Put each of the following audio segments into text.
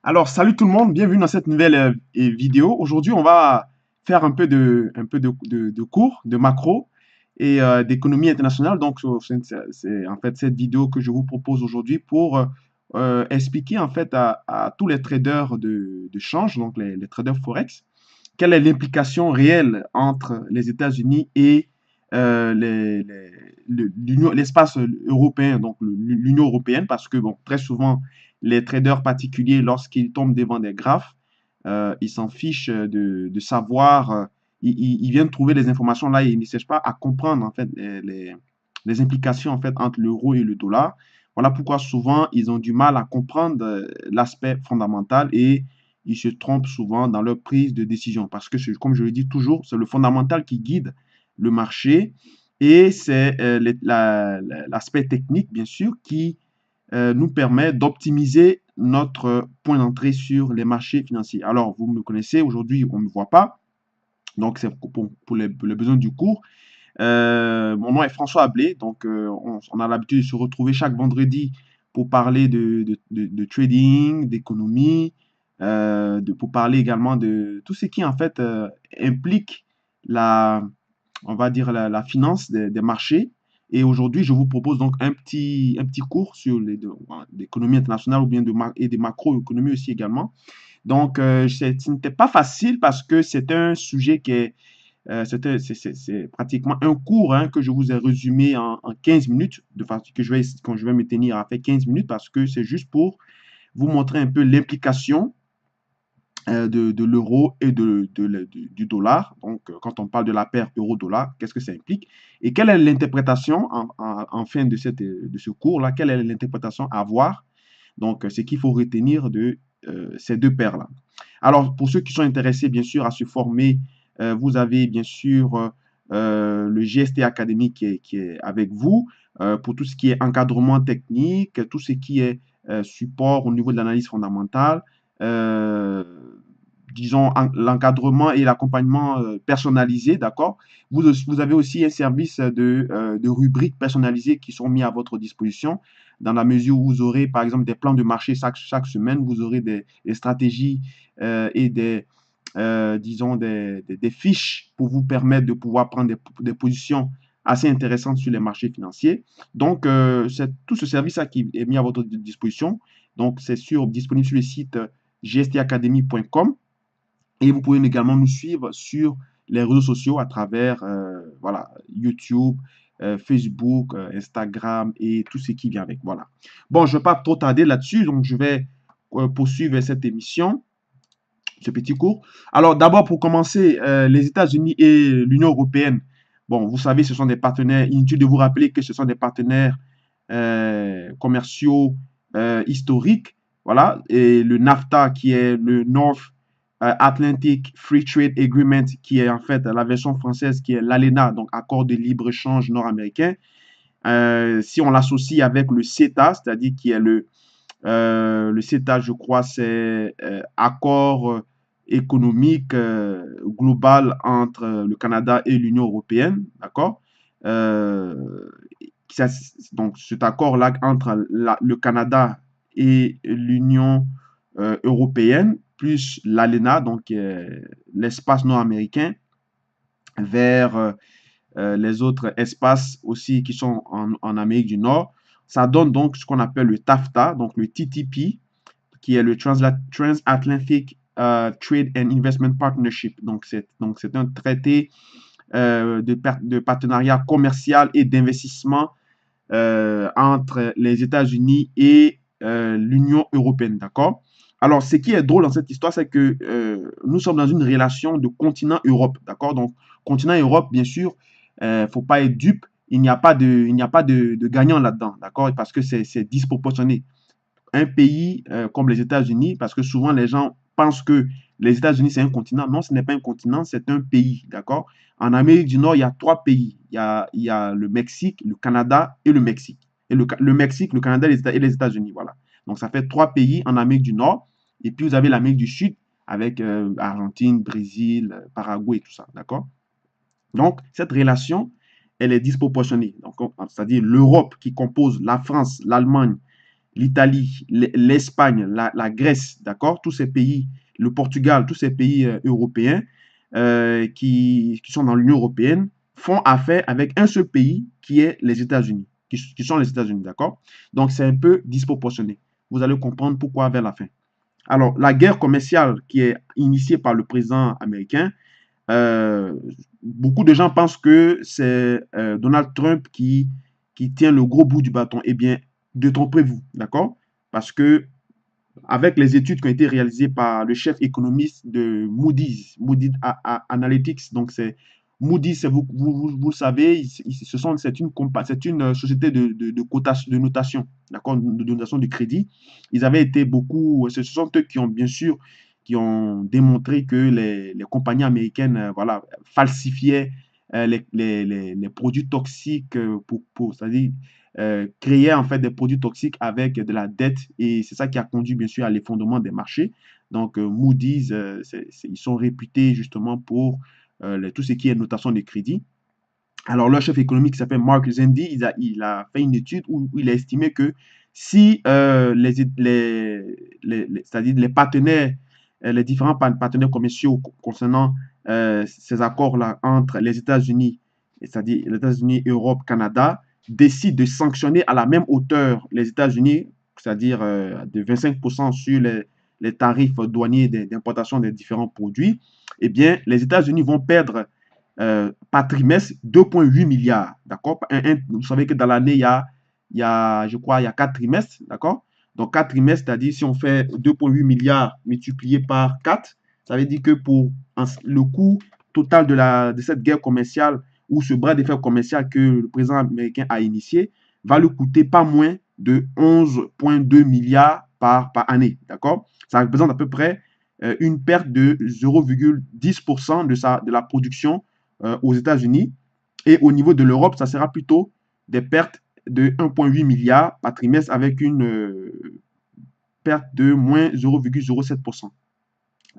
Alors, salut tout le monde, bienvenue dans cette nouvelle vidéo. Aujourd'hui, on va faire un peu de cours de macro et d'économie internationale. Donc, c'est en fait cette vidéo que je vous propose aujourd'hui pour expliquer en fait à tous les traders de change, donc les traders Forex, quelle est l'implication réelle entre les États-Unis et l'espace européen, donc l'Union européenne, parce que bon, très souvent, les traders particuliers, lorsqu'ils tombent devant des graphes, ils s'en fichent de savoir, ils viennent trouver les informations là et ils ne cherchent pas à comprendre en fait les implications en fait entre l'euro et le dollar. Voilà pourquoi souvent ils ont du mal à comprendre l'aspect fondamental et ils se trompent souvent dans leur prise de décision parce que, comme je le dis toujours, c'est le fondamental qui guide le marché et c'est l'aspect technique, bien sûr, qui nous permet d'optimiser notre point d'entrée sur les marchés financiers. Alors, vous me connaissez, aujourd'hui, on ne me voit pas, donc c'est pour les besoins du cours. Mon nom est François Ablé, donc on a l'habitude de se retrouver chaque vendredi pour parler de trading, d'économie, pour parler également de tout ce qui en fait implique la, on va dire la finance des marchés. Et aujourd'hui, je vous propose donc un petit cours sur l'économie internationale ou bien et des macroéconomies aussi également. Donc, ce n'était pas facile parce que c'est un sujet qui est c'est pratiquement un cours hein, que je vous ai résumé en 15 minutes, de façon quand je vais me tenir à faire 15 minutes parce que c'est juste pour vous montrer un peu l'implication de l'euro et du dollar. Donc, quand on parle de la paire euro-dollar, qu'est-ce que ça implique? Et quelle est l'interprétation en fin de ce cours-là? Quelle est l'interprétation à avoir? Donc, ce qu'il faut retenir de ces deux paires-là. Alors, pour ceux qui sont intéressés, bien sûr, à se former, vous avez bien sûr le GST Academy qui est avec vous pour tout ce qui est encadrement technique, tout ce qui est support au niveau de l'analyse fondamentale, euh, disons, l'encadrement et l'accompagnement personnalisé, d'accord? Vous avez aussi un service de rubriques personnalisées qui sont mis à votre disposition dans la mesure où vous aurez, par exemple, des plans de marché chaque semaine, vous aurez des stratégies et disons, des fiches pour vous permettre de pouvoir prendre des positions assez intéressantes sur les marchés financiers. Donc, c'est tout ce service-là qui est mis à votre disposition. Donc, disponible sur le site gstacademy.com et vous pouvez également nous suivre sur les réseaux sociaux à travers voilà, YouTube, Facebook, Instagram et tout ce qui vient avec. Voilà. Bon, je ne vais pas trop tarder là-dessus, donc je vais poursuivre cette émission, ce petit cours. Alors, d'abord, pour commencer, les États-Unis et l'Union européenne, bon, vous savez, ce sont des partenaires, inutile de vous rappeler que ce sont des partenaires commerciaux historiques. Voilà, et le NAFTA qui est le North Atlantic Free Trade Agreement, qui est en fait la version française, qui est l'ALENA, donc accord de libre-échange nord-américain. Si on l'associe avec le CETA, c'est-à-dire qui est le CETA, je crois, c'est accord économique global entre le Canada et l'Union européenne, d'accord? Euh, donc cet accord-là entre le Canada et l'Union européenne, plus l'ALENA, donc l'espace nord-américain, vers les autres espaces aussi qui sont en Amérique du Nord. Ça donne donc ce qu'on appelle le TAFTA, donc le TTP, qui est le Transatlantic Trade and Investment Partnership. Donc, c'est un traité de partenariat commercial et d'investissement entre les États-Unis et l'Union européenne, d'accord? Alors, ce qui est drôle dans cette histoire, c'est que nous sommes dans une relation de continent Europe, d'accord? Donc, continent Europe, bien sûr, faut pas être dupe, il n'y a pas de gagnant là-dedans, d'accord? Parce que c'est disproportionné. Un pays comme les États-Unis, parce que souvent les gens pensent que les États-Unis c'est un continent. Non, ce n'est pas un continent, c'est un pays, d'accord? En Amérique du Nord, il y a trois pays. Il y a le Mexique, le Canada et le Mexique. Et le Mexique, le Canada et les États-Unis, voilà. Donc ça fait trois pays en Amérique du Nord. Et puis vous avez l'Amérique du Sud avec Argentine, Brésil, Paraguay et tout ça, d'accord? Donc cette relation, elle est disproportionnée. Donc, c'est-à-dire l'Europe qui compose la France, l'Allemagne, l'Italie, l'Espagne, la Grèce, d'accord, tous ces pays, le Portugal, tous ces pays européens qui sont dans l'Union européenne font affaire avec un seul pays qui est les États-Unis, qui sont les États-Unis, d'accord? Donc c'est un peu disproportionné. Vous allez comprendre pourquoi vers la fin. Alors, la guerre commerciale qui est initiée par le président américain, euh, beaucoup de gens pensent que c'est Donald Trump qui tient le gros bout du bâton. Eh bien, détrompez-vous, d'accord? Parce que avec les études qui ont été réalisées par le chef économiste de Moody's, Moody's Analytics, donc c'est Moody's, vous le savez, c'est une société de notation, d'accord, de notation de crédit. Ils avaient été beaucoup, ce sont eux qui ont bien sûr, qui ont démontré que les compagnies américaines, voilà, falsifiaient les produits toxiques c'est-à-dire créer en fait des produits toxiques avec de la dette et c'est ça qui a conduit bien sûr à l'effondrement des marchés. Donc Moody's, ils sont réputés justement pour tout ce qui est notation de crédit. Alors leur chef économique qui s'appelle Mark Zandi, il a fait une étude où il a estimé que si c'est-à-dire les partenaires, les différents partenaires commerciaux concernant ces accords-là entre les États-Unis, c'est-à-dire les États-Unis, Europe, Canada, décide de sanctionner à la même hauteur les États-Unis, c'est-à-dire de 25% sur les tarifs douaniers d'importation des différents produits, eh bien, les États-Unis vont perdre par trimestre 2,8 milliards. D'accord? Vous savez que dans l'année, je crois, il y a 4 trimestres. D'accord? Donc, 4 trimestres, c'est-à-dire si on fait 2,8 milliards multiplié par 4, ça veut dire que pour le coût total de cette guerre commerciale ou ce bras de fer commercial que le président américain a initié va lui coûter pas moins de 11,2 milliards par année. D'accord? Ça représente à peu près une perte de 0,10% de la production aux États-Unis. Et au niveau de l'Europe, ça sera plutôt des pertes de 1,8 milliard par trimestre avec une perte de moins 0,07%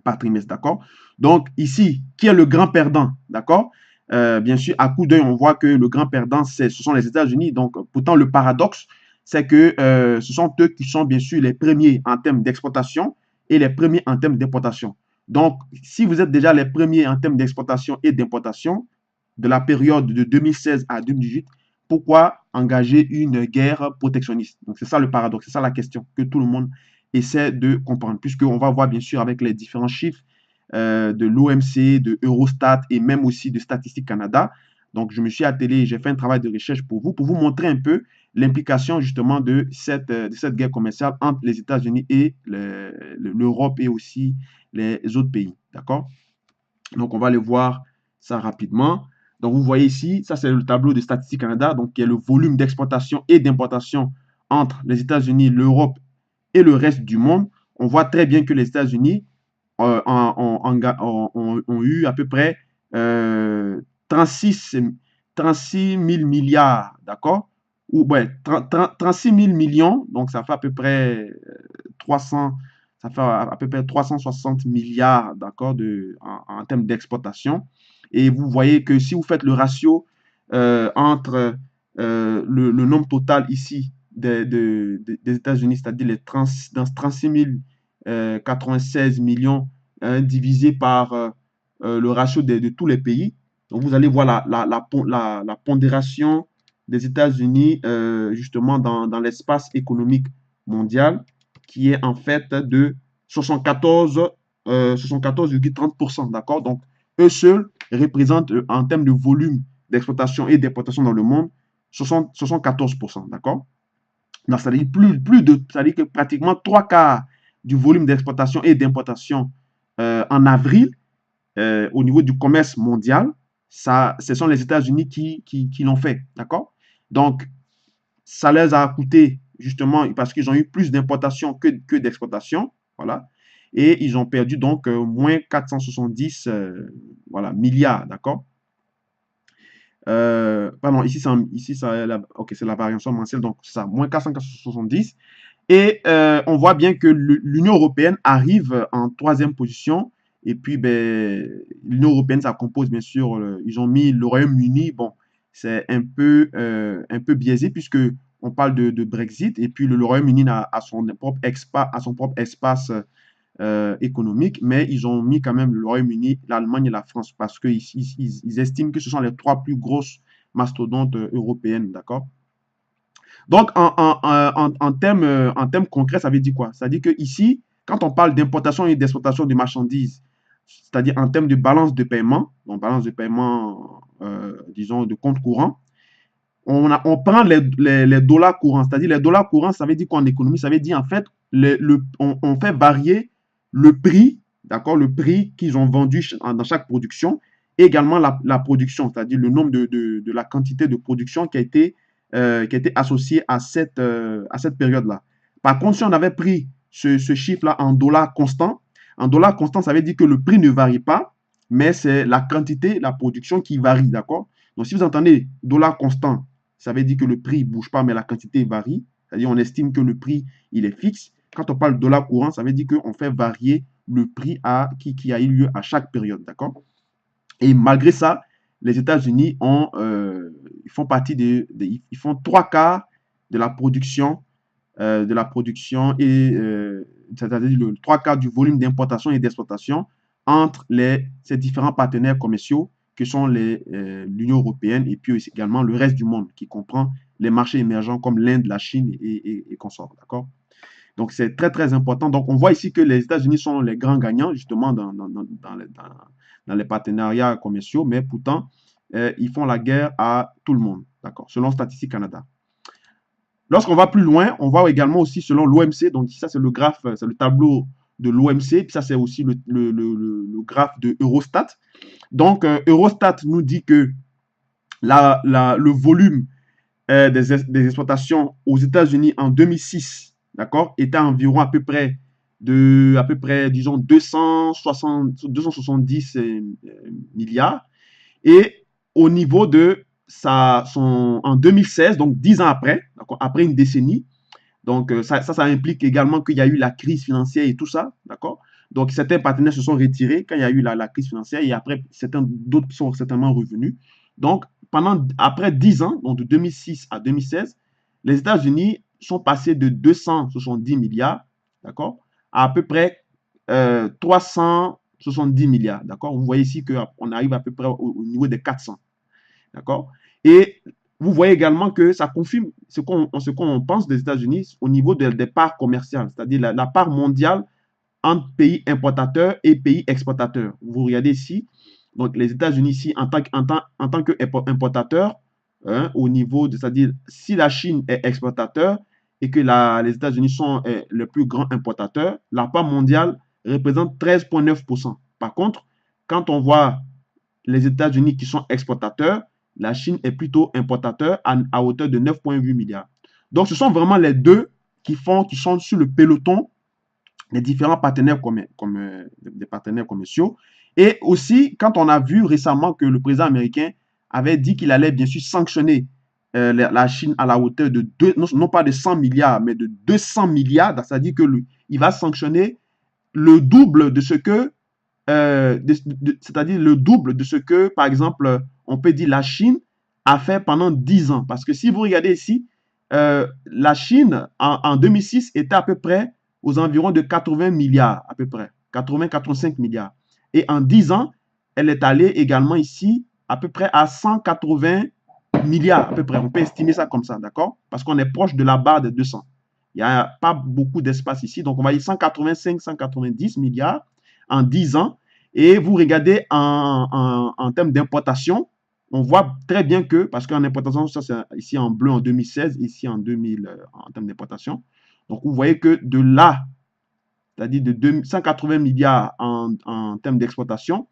par trimestre, d'accord? Donc ici, qui est le grand perdant, d'accord? Bien sûr, à coup d'œil, on voit que le grand perdant, ce sont les États-Unis. Donc, pourtant, le paradoxe, c'est que ce sont eux qui sont bien sûr les premiers en termes d'exportation et les premiers en termes d'importation. Donc, si vous êtes déjà les premiers en termes d'exportation et d'importation de la période de 2016 à 2018, pourquoi engager une guerre protectionniste? Donc, c'est ça le paradoxe, c'est ça la question que tout le monde essaie de comprendre, puisqu'on va voir bien sûr avec les différents chiffres de l'OMC, de Eurostat et même aussi de Statistique Canada. Donc, je me suis attelé, j'ai fait un travail de recherche pour vous montrer un peu l'implication justement de cette guerre commerciale entre les États-Unis et l'Europe et aussi les autres pays. D'accord? Donc, on va aller voir ça rapidement. Donc, vous voyez ici, ça c'est le tableau de Statistique Canada, donc qui est le volume d'exportation et d'importation entre les États-Unis, l'Europe et le reste du monde. On voit très bien que les États-Unis ont eu à peu près 36, 36 000 milliards, d'accord? Ou ouais, 36 000 millions, donc ça fait à peu près 300, ça fait à peu près 360 milliards, d'accord, en termes d'exportation. Et vous voyez que si vous faites le ratio entre le nombre total ici des États-Unis, c'est-à-dire dans 36 96 millions divisé par le ratio de tous les pays. Donc, vous allez voir la pondération des États-Unis justement dans l'espace économique mondial qui est en fait de 74,30%. D'accord? Donc, eux seuls représentent en termes de volume d'exploitation et d'importation dans le monde 74%. D'accord? Donc, ça veut dire que pratiquement trois quarts du volume d'exportation et d'importation en avril au niveau du commerce mondial, ce sont les États-Unis qui l'ont fait. D'accord? Donc, ça les a coûté justement parce qu'ils ont eu plus d'importations que d'exportations. Voilà. Et ils ont perdu donc moins 470 voilà, milliards. D'accord? Pardon, ici ok, c'est la variation mensuelle, donc c'est ça, moins 470. Et on voit bien que l'Union européenne arrive en troisième position. Et puis, ben, l'Union européenne, ça compose bien sûr, ils ont mis le Royaume-Uni. Bon, c'est un peu biaisé puisque on parle de Brexit, et puis le Royaume-Uni a son propre espace économique, mais ils ont mis quand même le Royaume-Uni, l'Allemagne et la France, parce qu'ils ils estiment que ce sont les trois plus grosses mastodontes européennes, d'accord? Donc, en termes concrets, ça veut dire quoi? Ça veut dire que ici, quand on parle d'importation et d'exportation de marchandises, c'est-à-dire en termes de balance de paiement, donc balance de paiement, disons, de compte courant, on prend les dollars courants. C'est-à-dire les dollars courants, ça veut dire qu'en économie, ça veut dire en fait, on fait varier le prix, d'accord, le prix qu'ils ont vendu dans chaque production, et également la production, c'est-à-dire le nombre de la quantité de production qui a été associée à cette période-là. Par contre, si on avait pris ce chiffre-là en dollars constants, ça veut dire que le prix ne varie pas, mais c'est la quantité, la production qui varie, d'accord? Donc, si vous entendez dollar constant, ça veut dire que le prix ne bouge pas, mais la quantité varie. C'est-à-dire on estime que le prix, il est fixe. Quand on parle de dollar courant, ça veut dire qu'on fait varier le prix qui a eu lieu à chaque période, d'accord? Et malgré ça, les États-Unis ils font partie ils font trois quarts de la production et c'est-à-dire le trois quarts du volume d'importation et d'exportation entre ces différents partenaires commerciaux que sont l'Union européenne et puis aussi également le reste du monde qui comprend les marchés émergents comme l'Inde, la Chine et consorts, d'accord? Donc c'est très très important. Donc on voit ici que les États-Unis sont les grands gagnants justement dans les partenariats commerciaux, mais pourtant ils font la guerre à tout le monde, d'accord, selon Statistique Canada. Lorsqu'on va plus loin, on voit également aussi selon l'OMC, donc ça c'est le graphe, c'est le tableau de l'OMC, puis ça c'est aussi le graphe de Eurostat. Donc Eurostat nous dit que le volume des exportations aux États-Unis en 2006, d'accord, était environ à peu près disons, 270 milliards. Et au niveau de en 2016, donc 10 ans après, après une décennie, donc ça implique également qu'il y a eu la crise financière et tout ça, d'accord? Donc certains partenaires se sont retirés quand il y a eu la crise financière et après d'autres sont certainement revenus. Donc après 10 ans, donc de 2006 à 2016, les États-Unis sont passés de 270 milliards, d'accord, à peu près 370 milliards, d'accord? Vous voyez ici qu'on arrive à peu près au niveau des 400, d'accord? Et vous voyez également que ça confirme ce qu'on pense des États-Unis au niveau des parts commerciales, c'est-à-dire la part mondiale entre pays importateurs et pays exportateurs. Vous regardez ici, donc les États-Unis ici en tant qu'importateur, hein, au niveau c'est-à-dire si la Chine est exportateur et que les États-Unis sont le plus grand importateur, la part mondiale représente 13,9%. Par contre, quand on voit les États-Unis qui sont exportateurs, la Chine est plutôt importateur à hauteur de 9,8 milliards. Donc, ce sont vraiment les deux qui sont sur le peloton des différents partenaires des partenaires commerciaux. Et aussi, quand on a vu récemment que le président américain avait dit qu'il allait bien sûr sanctionner la Chine à la hauteur de non pas de 100 milliards, mais de 200 milliards, c'est-à-dire qu'il va sanctionner le double de ce que c'est-à-dire le double de ce que, par exemple, on peut dire la Chine a fait pendant 10 ans. Parce que si vous regardez ici, la Chine, en 2006, était à peu près aux environs de 80 milliards, à peu près, 80-85 milliards. Et en 10 ans, elle est allée également ici à peu près à 180 milliards, à peu près. On peut estimer ça comme ça, d'accord? Parce qu'on est proche de la barre des 200. Il n'y a pas beaucoup d'espace ici. Donc, on va dire 185-190 milliards en 10 ans. Et vous regardez en termes d'importation, on voit très bien que, parce qu'en importation, ça c'est ici en bleu en 2016, ici en 2000 en termes d'importation. Donc vous voyez que de là, c'est-à-dire de 180 milliards en termes d'exportation,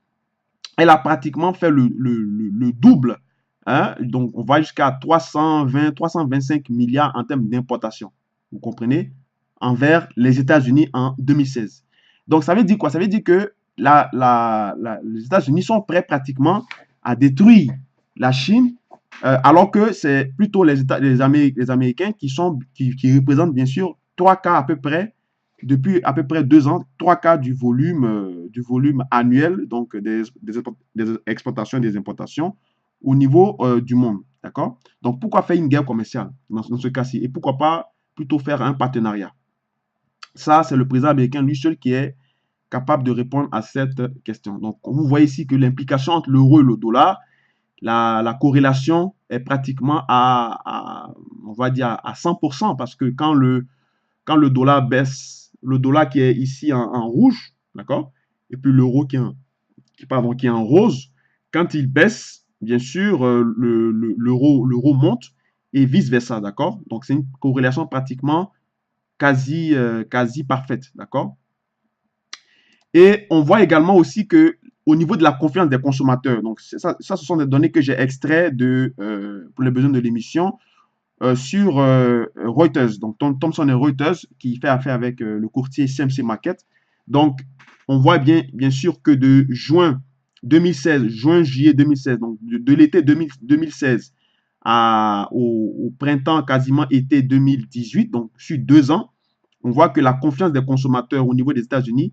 elle a pratiquement fait le double. Hein? Donc on va jusqu'à 325 milliards en termes d'importation. Vous comprenez? Envers les États-Unis en 2016. Donc ça veut dire quoi? Ça veut dire que les États-Unis sont prêts pratiquement à détruire la Chine, alors que c'est plutôt les Américains qui représentent bien sûr trois quarts à peu près, depuis à peu près 2 ans, trois quarts du volume annuel, donc des exportations et des importations au niveau du monde, d'accord? Donc, pourquoi faire une guerre commerciale dans ce cas-ci? Et pourquoi pas plutôt faire un partenariat? Ça, c'est le président américain lui seul qui est capable de répondre à cette question. Donc, vous voyez ici que l'implication entre l'euro et le dollar, la corrélation est pratiquement on va dire à 100% parce que quand le dollar baisse, le dollar qui est ici en rouge, d'accord, et puis l'euro qui est en rose, quand il baisse, bien sûr, l'euro monte et vice-versa, d'accord? Donc, c'est une corrélation pratiquement quasi parfaite, d'accord? Et on voit également aussi que au niveau de la confiance des consommateurs, donc ça ce sont des données que j'ai extraites pour les besoins de l'émission sur Reuters, donc Thomson et Reuters, qui fait affaire avec le courtier CMC Market. Donc, on voit bien sûr que de juin-juillet 2016, donc de l'été 2016 au printemps quasiment été 2018, donc sur 2 ans, on voit que la confiance des consommateurs au niveau des États-Unis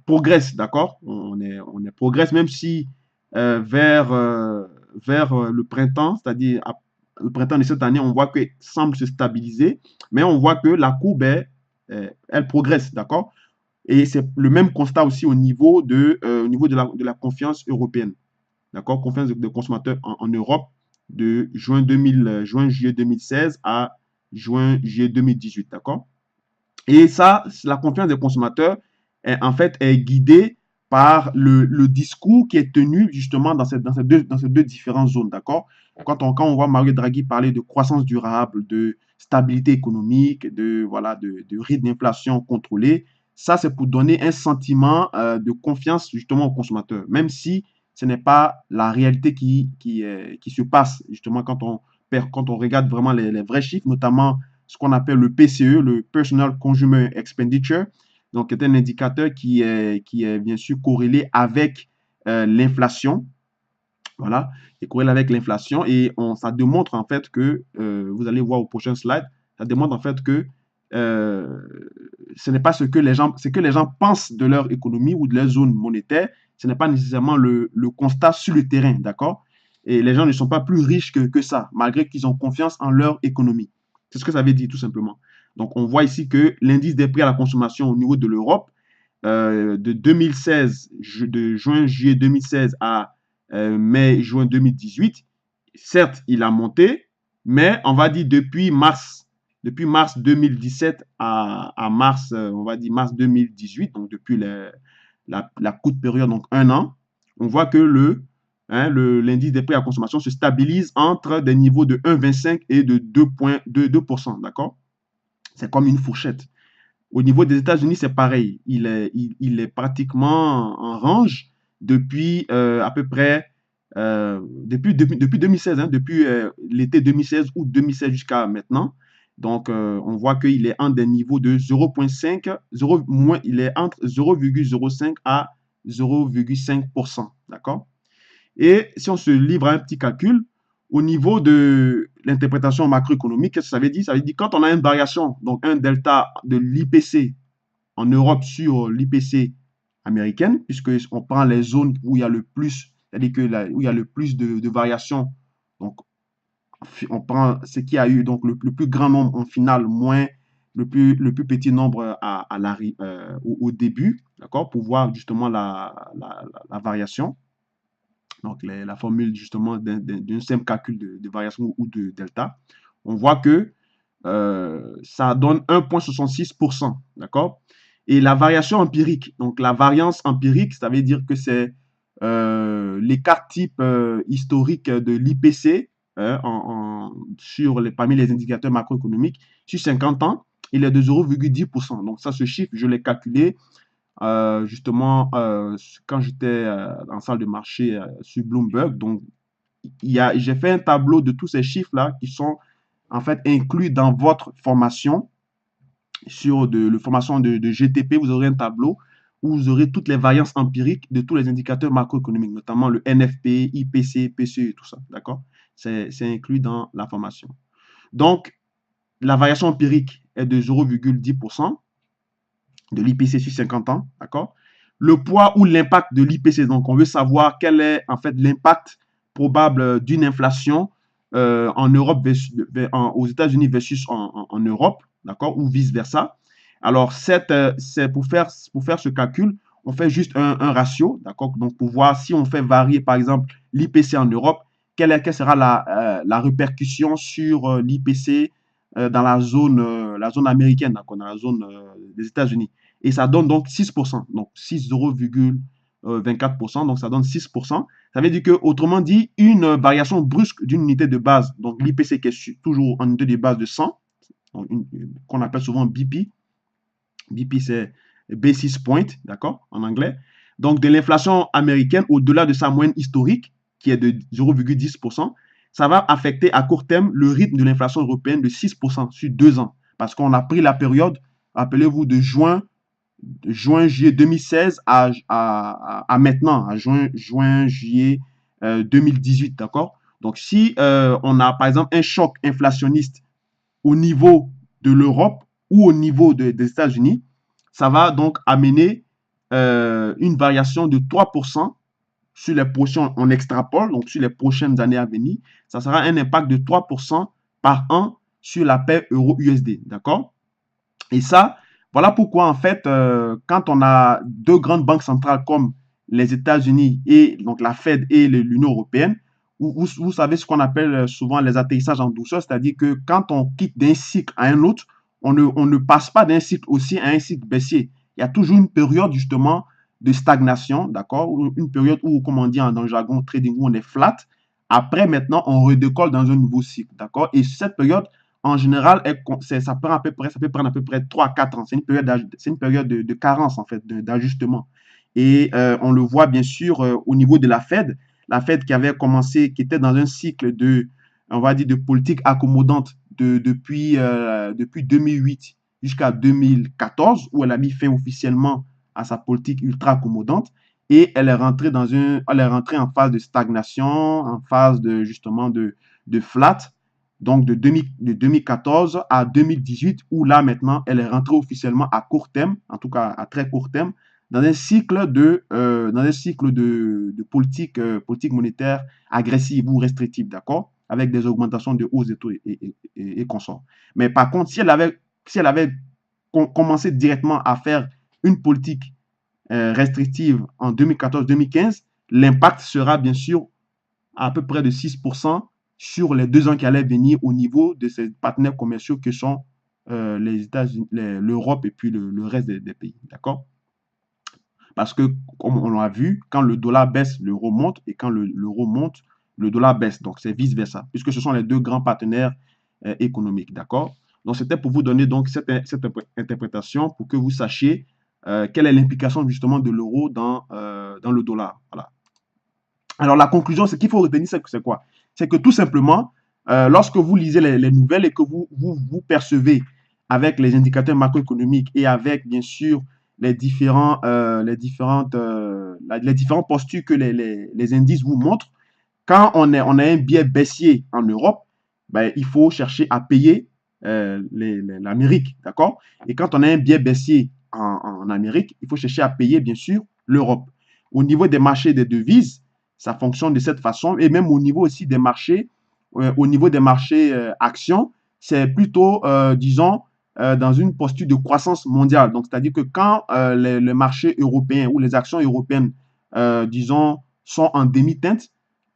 progresse, d'accord? On progresse, même si vers le printemps, c'est-à-dire le printemps de cette année, on voit que semble se stabiliser, mais on voit que la courbe elle progresse, d'accord? Et c'est le même constat aussi au niveau de la confiance européenne, d'accord? Confiance des consommateurs en Europe de juin-juillet 2016 à juin-juillet 2018, d'accord? Et ça, la confiance des consommateurs en fait est guidée par le discours qui est tenu justement dans ces deux différentes zones, d'accord? Quand on voit Mario Draghi parler de croissance durable, de stabilité économique, de rythme d'inflation contrôlé, ça c'est pour donner un sentiment de confiance justement aux consommateurs, même si ce n'est pas la réalité qui se passe justement quand on regarde vraiment les vrais chiffres, notamment ce qu'on appelle le PCE, le Personal Consumer Expenditure, donc est un indicateur qui est bien sûr corrélé avec l'inflation, voilà, et corrélé avec l'inflation, et ça démontre en fait que, vous allez voir au prochain slide, ça démontre en fait que euh, ce n'est pas ce que les gens pensent de leur économie ou de leur zone monétaire, ce n'est pas nécessairement le constat sur le terrain, d'accord? Et les gens ne sont pas plus riches que ça, malgré qu'ils ont confiance en leur économie. C'est ce que ça veut dire tout simplement. Donc on voit ici que l'indice des prix à la consommation au niveau de l'Europe, de 2016, de juin-juillet 2016 à mai-juin 2018, certes, il a monté, mais on va dire depuis mars 2017 à mars, on va dire mars 2018, donc depuis la courte période, donc 1 an, on voit que l'indice des prix à la consommation se stabilise entre des niveaux de 1,25 et de 2,2%, d'accord? C'est comme une fourchette. Au niveau des États-Unis, c'est pareil. Il est pratiquement en range depuis à peu près depuis 2016, hein, depuis l'été 2016 ou 2016 jusqu'à maintenant. Donc, on voit qu'il est entre des niveaux de 0,5, il est entre 0,05 à 0,5%. D'accord? Et si on se livre à un petit calcul, au niveau de l'interprétation macroéconomique, qu'est-ce que ça veut dire? Ça veut dire quand on a une variation, donc un delta de l'IPC en Europe sur l'IPC américaine, puisque on prend les zones où il y a le plus, c'est-à-dire où il y a le plus de variations. Donc, on prend ce qui a eu donc le plus grand nombre en finale moins le plus petit nombre au début, d'accord, pour voir justement la variation. Donc, la formule justement d'un simple calcul de variation ou de delta. On voit que ça donne 1,66%, d'accord? Et la variation empirique, donc la variance empirique, ça veut dire que c'est l'écart type historique de l'IPC parmi les indicateurs macroéconomiques sur 50 ans, il est de 0,10%. Donc ça, ce chiffre, je l'ai calculé justement quand j'étais en salle de marché sur Bloomberg. Donc, j'ai fait un tableau de tous ces chiffres-là qui sont en fait inclus dans votre formation sur la formation de GTP. Vous aurez un tableau où vous aurez toutes les variances empiriques de tous les indicateurs macroéconomiques, notamment le NFP, IPC, PCE et tout ça. D'accord? C'est inclus dans la formation. Donc, la variation empirique est de 0,10% de l'IPC sur 50 ans. D'accord? Le poids ou l'impact de l'IPC, donc on veut savoir quel est en fait l'impact probable d'une inflation en Europe aux États-Unis versus en Europe, d'accord, ou vice-versa. Alors, c'est pour faire ce calcul, on fait juste un ratio, d'accord, donc pour voir si on fait varier, par exemple, l'IPC en Europe, quelle sera la répercussion sur l'IPC dans la zone américaine, d'accord, dans la zone des États-Unis. Et ça donne donc 6%, donc 6,24%, donc ça donne 6%. Ça veut dire que, autrement dit, une variation brusque d'une unité de base, donc l'IPC qui est toujours en unité de base de 100, qu'on appelle souvent BP. BP, c'est basis point, d'accord, en anglais. Donc, de l'inflation américaine au-delà de sa moyenne historique, qui est de 0,10%, ça va affecter à court terme le rythme de l'inflation européenne de 6% sur 2 ans. Parce qu'on a pris la période, rappelez-vous, de juillet 2016 à maintenant, à juillet 2018, d'accord? Donc, si on a, par exemple, un choc inflationniste au niveau de l'Europe ou au niveau des États-Unis, ça va donc amener une variation de 3% sur les prochains, on extrapole, donc sur les prochaines années à venir, ça sera un impact de 3% par an sur la paire euro-USD, d'accord? Et ça, voilà pourquoi en fait, quand on a deux grandes banques centrales comme les États-Unis et donc la Fed et l'Union européenne, vous savez ce qu'on appelle souvent les atterrissages en douceur, c'est-à-dire que quand on quitte d'un cycle à un autre, on ne passe pas d'un cycle haussier à un cycle baissier. Il y a toujours une période justement de stagnation, d'accord, une période où, comme on dit dans le jargon trading, où on est flat. Après, maintenant, on redécolle dans un nouveau cycle, d'accord. Et cette période, en général, ça peut prendre à peu près 3 à 4 ans. C'est une période de carence, en fait, d'ajustement. Et on le voit bien sûr au niveau de la Fed qui avait commencé, qui était dans un cycle on va dire, de politique accommodante depuis 2008 jusqu'à 2014, où elle a mis fin officiellement à sa politique ultra accommodante. Et elle est rentrée en phase de stagnation, en phase de, justement, de flat, donc de 2014 à 2018, où là maintenant, elle est rentrée officiellement à court terme, en tout cas à très court terme, dans un cycle de politique monétaire agressive ou restrictive, d'accord, avec des augmentations de hausse des taux et consorts. Mais par contre, si elle avait commencé directement à faire une politique restrictive en 2014-2015, l'impact sera bien sûr à peu près de 6% sur les 2 ans qui allaient venir au niveau de ces partenaires commerciaux que sont les États-Unis, l'Europe et puis le reste des pays. D'accord? Parce que, comme on l'a vu, quand le dollar baisse, l'euro monte, et quand l'euro monte, le dollar baisse. Donc, c'est vice-versa, puisque ce sont les deux grands partenaires économiques. D'accord? Donc, c'était pour vous donner donc cette interprétation pour que vous sachiez quelle est l'implication justement de l'euro dans le dollar. Voilà. Alors, la conclusion, c'est qu'il faut retenir, c'est quoi? C'est que tout simplement, lorsque vous lisez les nouvelles et que vous percevez avec les indicateurs macroéconomiques et avec, bien sûr, les différentes postures que les indices vous montrent, quand on a un biais baissier en Europe, ben, il faut chercher à payer l'Amérique, d'accord? Et quand on a un biais baissier en Amérique, il faut chercher à payer, bien sûr, l'Europe. Au niveau des marchés des devises, ça fonctionne de cette façon. Et même au niveau aussi des marchés, actions, c'est plutôt, disons, dans une posture de croissance mondiale. Donc, c'est-à-dire que quand les marchés européens ou les actions européennes, disons, sont en demi-teinte,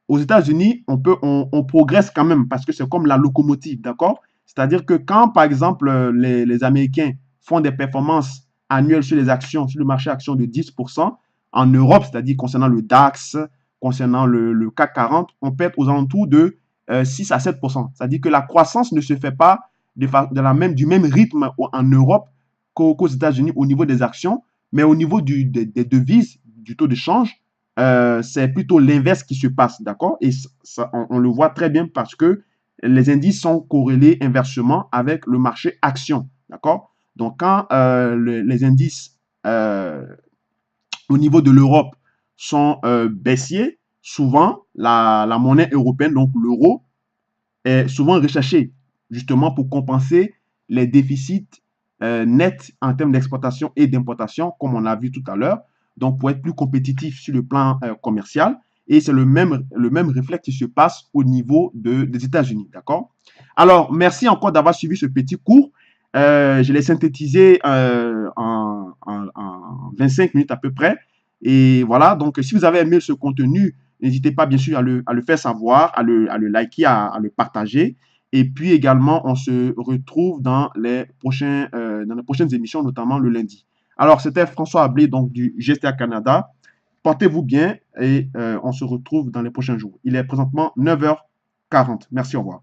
aux États-Unis, on progresse quand même parce que c'est comme la locomotive, d'accord? C'est-à-dire que quand, par exemple, les Américains font des performances annuelles sur les actions, sur le marché actions de 10%, en Europe, c'est-à-dire concernant le DAX, concernant le CAC 40, on perd aux alentours de 6 à 7%. C'est-à-dire que la croissance ne se fait pas du même rythme en Europe qu'aux États-Unis au niveau des actions, mais au niveau des devises, du taux de change, c'est plutôt l'inverse qui se passe, d'accord? Et ça, on le voit très bien parce que les indices sont corrélés inversement avec le marché action, d'accord? Donc, quand les indices au niveau de l'Europe sont baissiers, souvent la monnaie européenne, donc l'euro, est souvent recherchée justement pour compenser les déficits nets en termes d'exportation et d'importation, comme on a vu tout à l'heure, donc pour être plus compétitif sur le plan commercial. et c'est le même réflexe qui se passe au niveau des États-Unis, d'accord? Alors, merci encore d'avoir suivi ce petit cours. Je l'ai synthétisé en 25 minutes à peu près. Et voilà, donc si vous avez aimé ce contenu, n'hésitez pas bien sûr à le faire savoir, à le liker, à le partager. Et puis également, on se retrouve dans les prochaines émissions, notamment le lundi. Alors, c'était François Ablé, donc du GTA Canada. Portez-vous bien et on se retrouve dans les prochains jours. Il est présentement 9h40. Merci, au revoir.